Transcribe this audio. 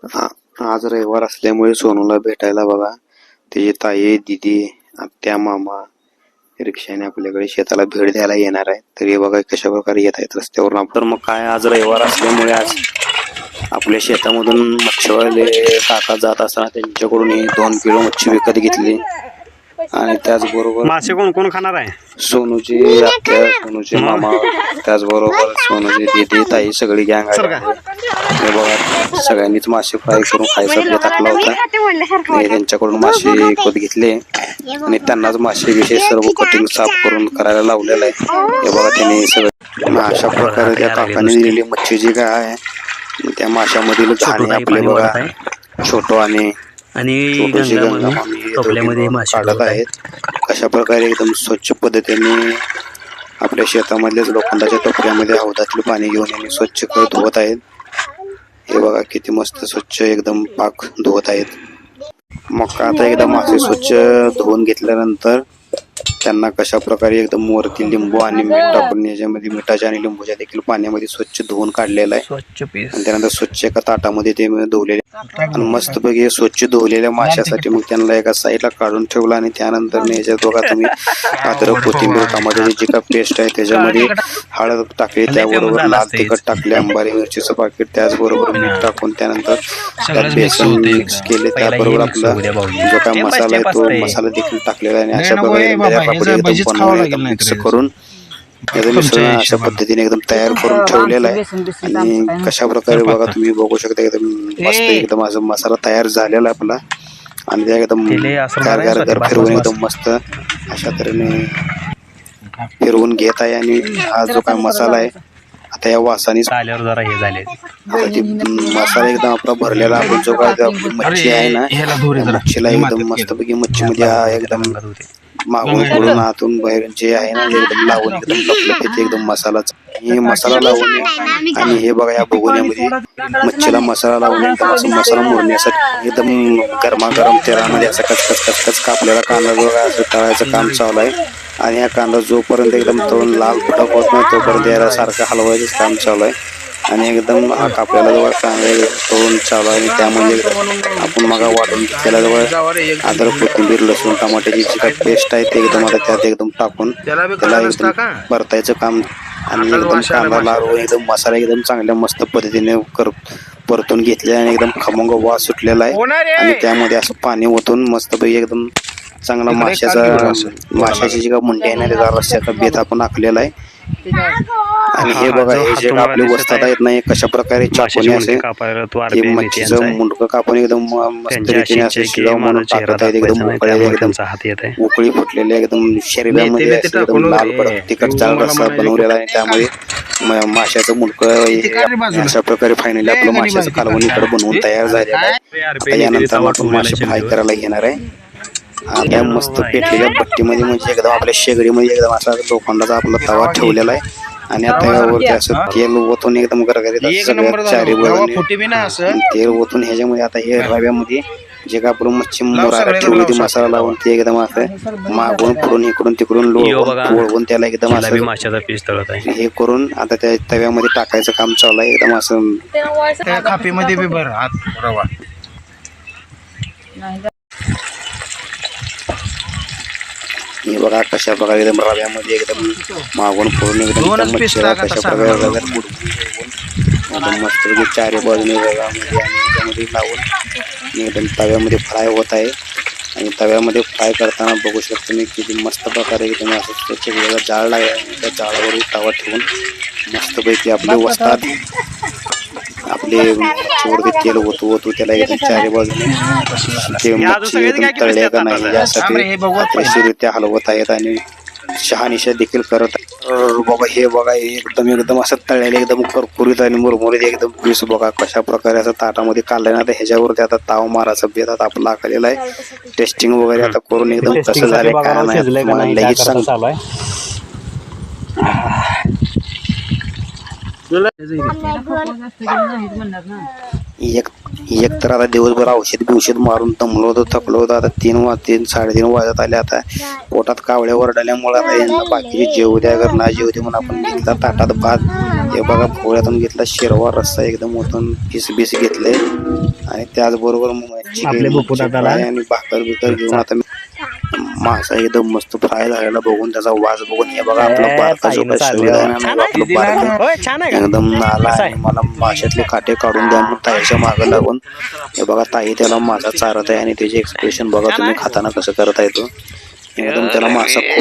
आज रविवार असल्यामुळे सोनूला भेटायला बघा त्याची ताई, दिदी, आत्या, मामा रिक्षाने आपल्याकडे शेताला भेट द्यायला येणार आहे. तर हे बघा कशा प्रकारे येत आहेत रस्त्यावरून. तर मग काय आज रविवार असल्यामुळे आज आपल्या शेतामधून मच्छीवाले काका जात असताना त्यांच्याकडून 2 किलो मच्छी विकत घेतली. आणि त्याचबरोबर मासे कोण कोण खाणार आहे? सोनूची आत्या, सोनूचे मामा, त्याचबरोबर सोनूची दीदी, ताई सगळी गँग आहे. हे बघा सगळ्यांनीच मासे फ्राय करून खायचा बेत टाकला होता. त्यांच्याकडून मासे विकत घेतले आणि त्यांनाच मासे विषय सर्व कटिंग साफ करून करायला लावलेलं आहे. हे बघा त्यांनी सगळं अशा प्रकारे त्या काकाने दिलेली मच्छी जी काय आहे त्या माशामधील घाणे आपले बघा छोटो आणि टोपल्यामध्ये मासे काढत आहेत. कशा प्रकारे एकदम स्वच्छ पद्धतीने आपल्या शेतामधल्याच लोखंडाच्या टोपल्यामध्ये हौदातले पाणी घेऊन यांनी स्वच्छ करत धुवत आहेत. हे बघा किती मस्त स्वच्छ एकदम पाक धुवत आहेत. मग आता एकदम मासे स्वच्छ धुवून घेतल्यानंतर त्यांना कशा प्रकारे एकदम वरती लिंबू आणि मीठ टाकून याच्यामध्ये मिठाच्या आणि लिंबूच्या देखील पाण्यामध्ये स्वच्छ धुवून काढलेलं आहे. आणि त्यानंतर स्वच्छ एका ताटामध्ये ते धुवलेले आणि मस्तपैकी स्वच्छ धुवलेल्या माशासाठी मग त्यांना एका साईडला काढून ठेवला. आणि त्यानंतर याच्यात बघा तुम्ही अद्रक, कोथिंबीर, टमाट्याची जी का पेस्ट आहे त्याच्यामध्ये हळद टाकली, त्याबरोबर लाल तिखट टाकले, अंबारी मिरचीचं पाकिट, त्याचबरोबर मीठ टाकून त्यानंतर त्यात बेसन मिक्स केले. त्याबरोबर आपला जो काय मसाला आहे तो मसाला देखील टाकलेला आहे. आणि अशा प्रकारे मिक्स करून याचं मिश्रण अशा पद्धतीने एकदम तयार करून ठेवलेलं आहे. आणि कशा प्रकारे बघा तुम्ही बघू शकता एकदम मस्त एकदम असं मसाला तयार झालेला आहे आपला. आणि त्या एकदम घर फिरवून एकदम मस्त अशा तऱ्हेने फिरवून घेत आहे. आणि हा जो काय मसाला आहे आता या वासाने जरा हे झाले मसाला एकदम आपला भरलेला आपण जो काय मच्छी आहे ना मच्छीला एकदम मस्तपैकी मच्छीमध्ये एकदम मागून पुढून आतून बाहेर जे आहे ना एकदम लावून एकदम तिथे एकदम मसाला लावून. आणि हे बघा या भगोन्यामध्ये मच्छीला मसाला लावून एकदम असं मसाला मुरण्यासाठी एकदम गरमागरम तेलामध्ये असं कचकच कापलेला कांदा बघा असं तळायचं काम चालू आहे. आणि हा कांदा जोपर्यंत एकदम तळून लाल फटक होत नाही तोपर्यंत याला सारखं हलवायचं काम चालू आहे. आणि एकदम कापल्याला जवळ कांदा तळून चालू आहे. आणि त्यामध्ये आपण मग वाटून घेतलेला जवळ अद्रक, कोथिंबीर, लसूण, टमाट्याची जी काही पेस्ट आहे ते एकदम आता त्यात एकदम टाकून त्याला एकदम परतायचं काम. आणि एकदम कांदा लाल एकदम मसाला एकदम चांगल्या मस्त पद्धतीने परतून घेतले आणि एकदम खमंग वास सुटलेला आहे. आणि त्यामध्ये असं पाणी ओतून मस्तपैकी एकदम चांगला माशाची जी का मुंडी आहे ना त्याचा रस्स्याचा बेत आपण आखलेला आहे. आणि हे बघा हे जे आपले वस्तात आहेत ना कशा प्रकारे चाकूने असे मच्छीचं मुंडकं कापून एकदम मस्त रीतीने असे शिजाव म्हणून टाकत आहेत. एकदम मोकळे एकदम उकळी फुटलेले एकदम शरीरामध्ये एकदम लाल पडत तिखट चाल रस्सा बनवलेला आहे. त्यामुळे माशाचं मुंडकं अशा प्रकारे फायनली आपलं माशाचं कालवण इकडे बनवून तयार झालेलं आहे. आता यानंतर आपण मासे फ्राय करायला घेणार आहे. त्या मस्त पेटलेल्या भट्टीमध्ये म्हणजे एकदम आपल्या शेगडीमध्ये एकदम असा लोखंडाचा आपला तवा ठेवलेला आहे. आणि आता यावरती असं तेल ओतून एकदम गरगरीत चारी बाजूने तेल ओतून ह्याच्यामध्ये आता हे रव्यामध्ये जे का आपण मच्छी मुराला ठेवली ती मसाला लावून ते एकदम असं मागून पुढून इकडून तिकडून वळवून त्याला एकदम असं हे करून आता त्या तव्यामध्ये टाकायचं काम चालू आहे. एकदम असं खापीमध्ये बी भर रवा हे बघा कशा प्रकारे एकदम रव्यामध्ये एकदम मागून फोडून एकदम मच्छीला कशा प्रकारे एकदम मस्त चारी बाजूने रव्यामध्ये आणि त्यामध्ये लावून एकदम तव्यामध्ये फ्राय होत आहे. आणि तव्यामध्ये फ्राय करताना बघू शकतो मी किती मस्त प्रकारे एकदम असं स्वच्छ वेगळा जाळ लागला. त्या जाळावर तवा ठेवून मस्तपैकी आपले वस्तात आपले मच्छीवरती तेल ओतू त्याला एकदम चारी बाजूने ते मच्छी एकदम तळले का नाही यासाठी अतिशयरित्या हलवत आहेत. आणि शहानिशा देखील करत बाबा हे बघा एकदम असं तळलेले एकदम कुरकुरीत आणि मुरमुरीत एकदम पीस बघा कशा प्रकारे असं ताटामध्ये काढलं ना. आता ह्याच्यावरती आता ताव मारायचा बेत आता आपला आखलेला आहे. टेस्टिंग वगैरे आता करून एकदम कसं झालं काय नाही लगेच सांग. एक तर आता दिवसभर औषध मारून दमलो होतो थकलो होतो. आता 3-3:30 वाजत आले. आता पोटात कावळ्या ओरडल्यामुळे आता यांना बाकीचे जेवू द्या ना जेवू दे म्हणून आपण घेतला ताटात भात. हे बघा भोवळ्यातून घेतला शिरवा रस्सा एकदम ओतून पीस घेतले आणि त्याचबरोबर मच्छी आपले घेऊन, बोकू मच्छी दादाला फ्राय आणि भाकर बिकर घेऊन आता मासा एकदम मस्त फ्राय झालेला बघून त्याचा वास बघून हे बघा आपला बारका जो काही संविधान आहे ना, आपलं बारकं होय, छान आहे का? एकदम नाला कसं आणि मला माशातले काटे काढून द्या म्हणून ताईच्या मागे लागून हे बघा ताई त्याला मासा चारत आहे आणि त्याचे एक्सप्रेशन बघा तुम्ही खाताना कसं करता येतो एकदम त्याला मासा खूप